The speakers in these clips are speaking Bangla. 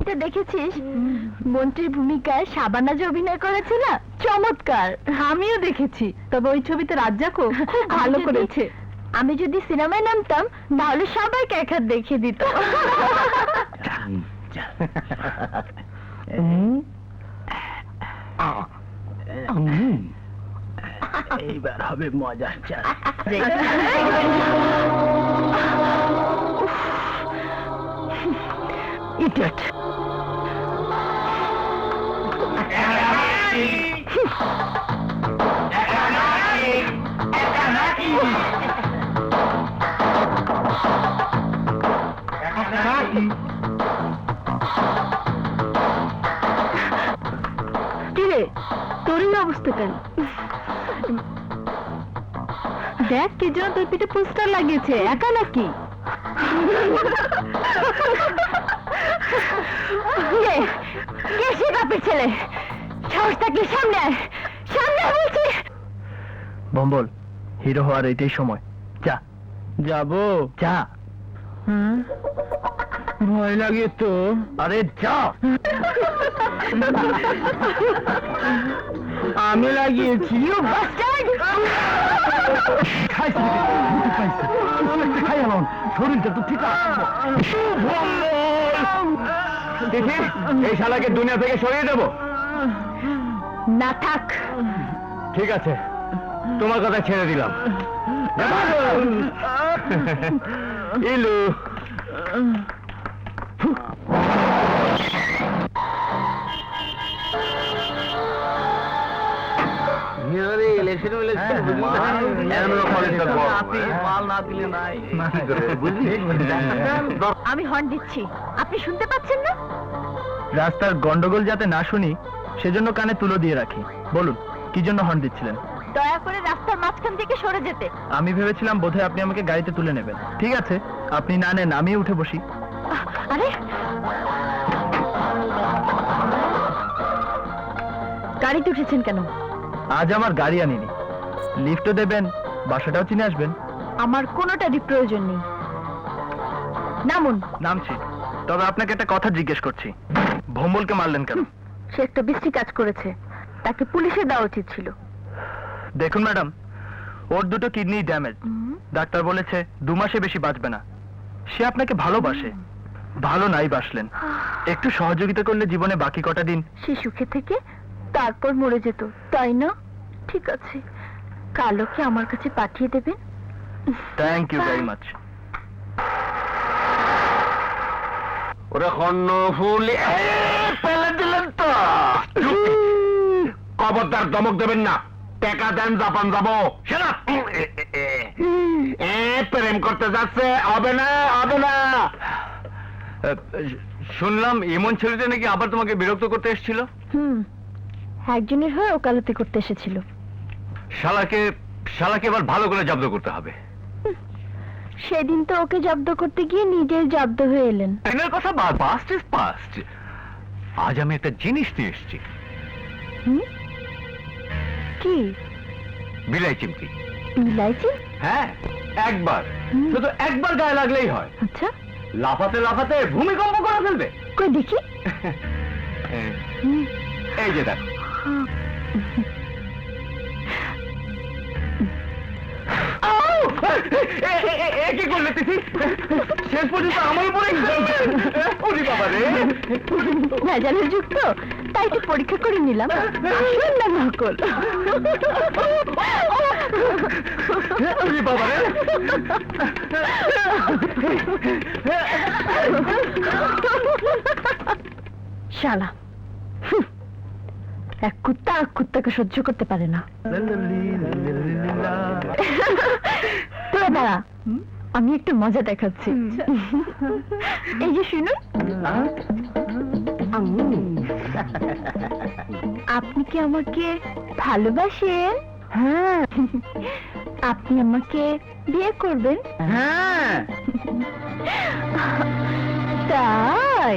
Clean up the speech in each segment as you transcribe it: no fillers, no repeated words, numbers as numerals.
ছবিটা দেখেছিস? মন্ত্রীর ভূমিকায় শাবানা যে অভিনয় করেছে না, চমৎকার। আমিও দেখেছি, তবে ওই ছবিতে রাজ্জাকও খুব ভালো করেছে। আমি যদি সিনেমায় নামতাম তাহলে সবাইকে এক হাত দেখিয়ে দিত। এইবার হবে মজার চা। ইডিয়েট। কিরে, তোর এই অবস্থা কেন? দেখ কি জন্য তোর পিঠে পোস্টার লাগিয়েছে, একা নাকি? কে সে বাপের ছেলে? সাহস থাকলে সামনে আয়, সামনে আয় বলছি। বম্বল, হিরো হওয়ার এটাই সময়। যা। যাবো? যা। ভয় লাগে তো। আরে যা। আমি লাগিয়েছি। শরীরটা তো ঠিক আছে। দেখি এই শালাকে দুনিয়া থেকে সরিয়ে দেবো। না থাক। ঠিক আছে, তোমার কথা ছেড়ে দিলাম। ইলু আমি হর্ন দিচ্ছি, আপনি শুনতে পাচ্ছেন না? রাস্তার গন্ডগোল যাতে না শুনি সেজন্য কানে তুলো দিয়ে রাখি। বলুন, কি জন্য হর্ন দিচ্ছিলেন? দয়া করে রাস্তার মাঝখান থেকে সরে যেতে। আমি ভেবেছিলাম বোধহয় আপনি আমাকে গাড়িতে তুলে নেবেন। ঠিক আছে, আপনি না নেন, আমি উঠে বসি। আরে গাড়িতে উঠেছেন কেন? আজ আমার গাড়ি আনিনি। লিফটও দেবেন, বাসাটাও চিনে আসবেন। আমার কোনোটারই প্রয়োজন নেই, নামুন। নামছি, তবে আপনাকে একটা কথা জিজ্ঞেস করছি। ভম্বলকে মারলেন কেন? সে একটা বিশ্রী কাজ করেছে, তাকে পুলিশে দেওয়া উচিত ছিল। দেখুন ম্যাডাম, ওর দুটো কিডনি ড্যামেজ। ডাক্তার বলেছে 2 মাসে বেশি বাঁচবে না। সে আপনাকে ভালোবাসে, ভালো নাই বাসলেন। একটু সহযোগিতা করলে জীবনে বাকি কটা দিন সে সুখে থেকে তারপর মরে যেত, তাই না? ঠিক আছে, কাল ওকে আমার কাছে পাঠিয়ে দেবেন। Thank you very much. ওরা কর্ণ ফুল ফেলে দিলেন তো। খবরদার ধমক দেবেন না। টাকা দেন, জাপান যাবো। প্রেম করতে যাচ্ছে, হবে না, হবে না। শুনলাম এমন ছেলেটা নাকি আবার তোমাকে বিরক্ত করতে এসেছিল। একজনের হয়ে ওকালতি করতে এসেছিল। শালাকে এবার ভালো করে জব্দ করতে হবে। সেদিন তো ওকে জব্দ করতে গিয়ে নিজেই জব্দ হয়ে এলেন। এনার কথা পাস্ট ইজ পাস্ট। আজ আমি একটা জিনিস নিয়ে এসেছি। কি? বিলাই চিমটি। ইলাইচি? হ্যাঁ, একবার, শুধু একবার গায়ে লাগলেই হয়। আচ্ছা, লাফাতে লাফাতে ভূমিকম্প করে ফেলবে। কই দেখি। এই যে দেখো। কি করলে তিথি? শেষ পর্যন্ত আমার উপরে বাবা রে। ভেজালের যুগ তো, তাই একটু পরীক্ষা করে নিলাম। আসল না নকল? বাবা রে। শালা এক কুত্তা আর কুত্তাকে সহ্য করতে পারে না। তোরা দাঁড়া, আমি একটু মজা দেখাচ্ছি। এই যে শুনুন। আপনি কি আমাকে ভালোবাসেন? হ্যাঁ। আপনি আমাকে বিয়ে করবেন? হ্যাঁ। তাই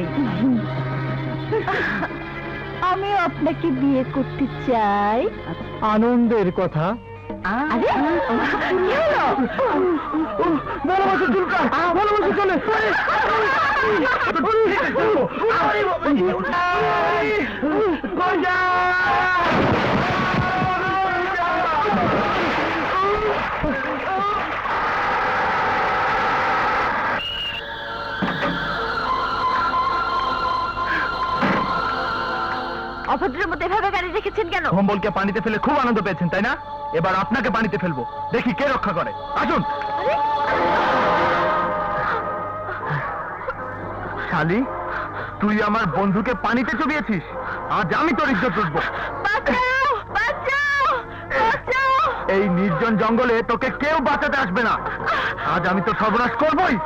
আমি আপনাকে বিয়ে করতে চাই। আনন্দের কথা। আরে কি হলো? ভালোবাসা চুলকা, ভালোবাসা চলে অভদ্রের মধ্যে এভাবে গাড়ি রেখেছেন কেন? কম্বলকে পানিতে ফেলে খুব আনন্দ পেয়েছেন তাই না? এবার আপনাকে পানিতে ফেলবো, দেখি কে রক্ষা করে। আসুন। শালি, তুই আমার বন্ধুকে পানিতে চুবিয়েছিস, আজ আমি তোর ইজ্জত তুলবো। বাঁচাও, বাঁচাও, বাঁচাও। এই নির্জন জঙ্গলে তোকে কেউ বাঁচাতে আসবে না, আজ আমি তো সর্বনাশ করবই।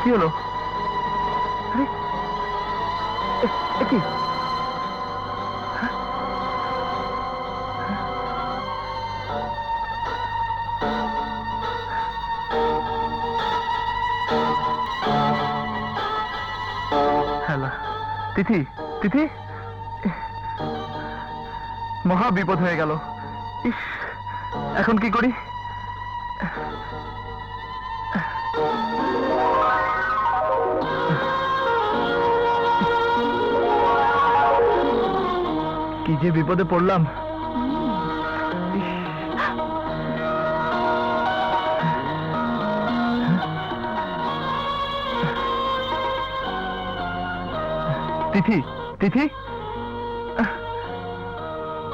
কি হলো? আরে, কি? হ্যালো তিথি, তিথি, মহা বিপদ হয়ে গেল। ইস, এখন কি করি? কি যে বিপদে পড়লাম। তিথি, তিথি,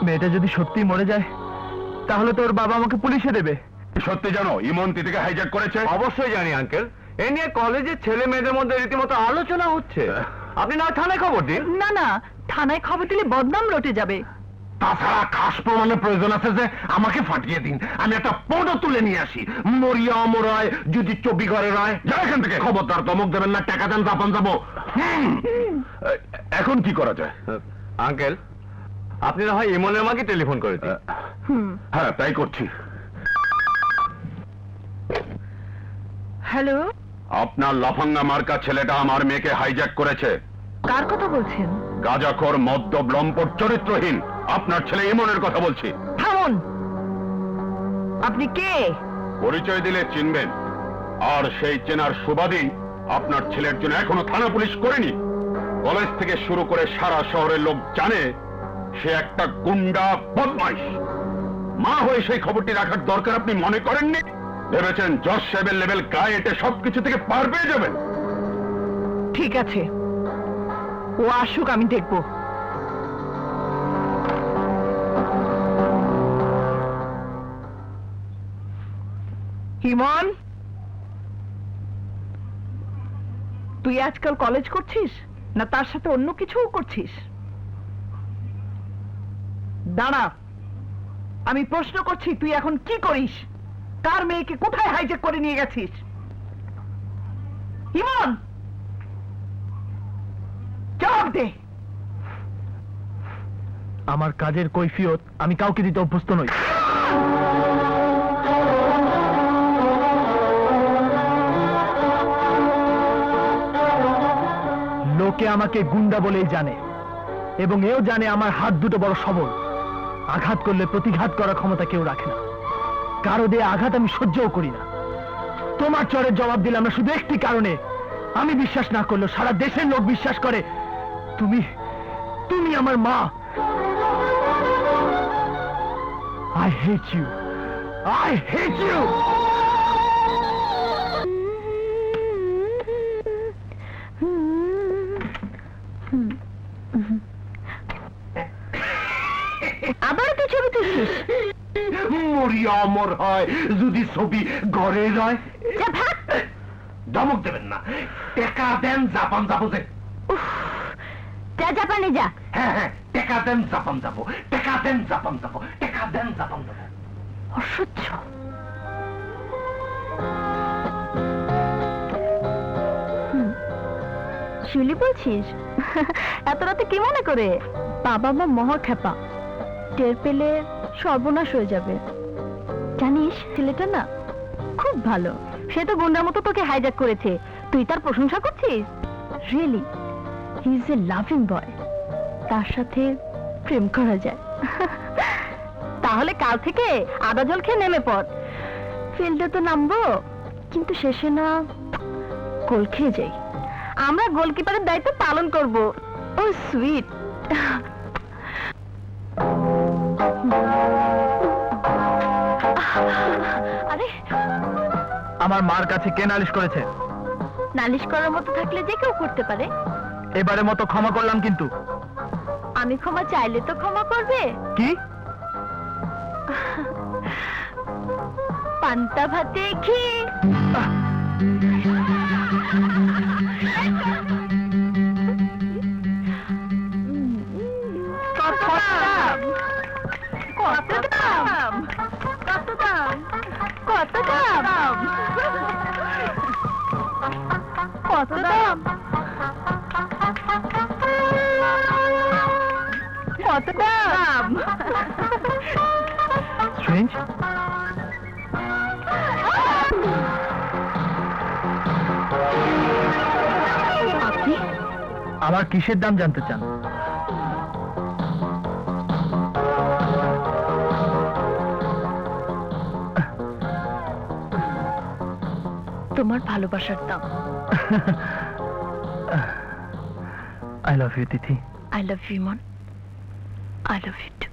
মেয়েটা যদি সত্যি মরে যায় তাহলে তোর বাবা আমাকে পুলিশে দেবে। সত্যি জানো ইমন তিথিকে হাইজ্যাক করেছে? অবশ্যই জানি আঙ্কেল, এ নিয়ে কলেজের ছেলে মেয়েদের মধ্যে রীতিমতো আলোচনা হচ্ছে। আপনি না থানায় খবর দিন। না না, থানায় খবর দিলে বদনাম রটে যাবে। তাছাড়া খাস প্রমাণের প্রয়োজন আছে যে আমাকে ফাটিয়ে দিন, আমি একটা পদও তুলে নিয়ে আসি। মরিয়া অমর হয়, যদি চবি ঘরে রয়, যা এখান থেকে। খবরদার ধমক দেবেন না, টাকা দেন জাপান যাবো। এখন কি করা যায়? আঙ্কেল, আপনি না হয় ইমনের মাকে টেলিফোন করেছেন? হ্যাঁ, তাই করছি। হ্যালো, আপনার লাফাঙ্গা মার্কা ছেলেটা আমার মেয়েকে হাইজ্যাক করেছে। কার কথা বলছেন? গাজাখোর মদ্যপ লম্পট চরিত্রহীন আপনার ছেলে ইমনের কথা বলছি। থামুন, আপনি কে? পরিচয় দিলে চিনবেন, আর সেই চেনার সুবাদী আপনার ছেলের জন্য এখনো থানা পুলিশ করেনি। কলেজ থেকে শুরু করে সারা শহরের লোক জানে সে একটা গুন্ডা বদমাইশ। মা হয়ে সেই খবরটি রাখার দরকার আপনি মনে করেননি? ভেবেছেন জজ সাহেবের লেভেল গায়ে এটে সবকিছু থেকে পার পেয়ে যাবেন? ঠিক আছে, ও আসুক, আমি দেখব। হিমন, তুই আজকাল কলেজ করছিস না তার সাথে অন্য কিছুও করছিস? দাঁড়া, আমি প্রশ্ন করছি, তুই এখন কি করিস? কার মেয়েকে কোথায় হাইজ্যাক করে নিয়ে গেছিস? হিমন, জবাব দে। আমার কাজের কৈফিয়ত আমি কাউকে দিতে অভ্যস্ত নই। লোকে আমাকে গুন্ডা বলেই জানে, এবং এও জানে আমার হাত দুটো বড় সবল। আঘাত করলে প্রতিঘাত করার ক্ষমতা কেউ রাখে না। কারো দিয়ে আঘাত আমি সহ্যও করি না। তোমার চরের জবাব দিলাম না শুধু একটি কারণে, আমি বিশ্বাস না করলেও সারা দেশের লোক বিশ্বাস করে তুমি তুমি আমার মা। I hate you. I hate you. আবার তুই ছবি তুলছিস? মরিয়া অমর হয়, যদি ছবি ঘরে রয়। যা ভাগ। ধমক দেবেন না, টাকা দেন জাপান যাবো যে। যা জাপানে যা। হ্যাঁ হ্যাঁ, টাকা দেন জাপান যাবো, টাকা দেন জাপান যাবো, টাকা দেন জাপান যাবো। অসহ্য। শিউলি বলছিস? এত রাতে কি মনে করে? বাবা মা মহা খেপা, টের পেলে সর্বনাশ হয়ে যাবে। জানিস ছেলেটা না খুব ভালো, সে তো গুন্ডার মতো তোকে হাইজ্যাক করেছে, তুই তার প্রশংসা করছিস? Really he is a loving boy, তার সাথে প্রেম করা যায়। তাহলে কাল থেকে আদা জল খেয়ে নেমে পড়। ফিল্ডে তো নামবো, কিন্তু শেষে না গোল খেয়ে যাই। আমরা গোলকিপারের দায়িত্ব পালন করব। ও সুইট। আরে আমার মার কাছে কে নালিশ করেছে? নালিশ করার মতো থাকলে যে কেউ করতে পারে। এবারের মতো ক্ষমা করলাম কিন্তু। আমি ক্ষমা চাইলে তো ক্ষমা করবে। কি? পান্তা ভাতে খেয়ে কত দাম? কত দাম? কত দাম? কত দাম? কত দাম? কত দাম? স্ট্রেঞ্জ, আপনি আমার কিসের দাম জানতে চান? তোমার ভালোবাসার দাম। I love you Tithi. I love you, Mon. I love you too.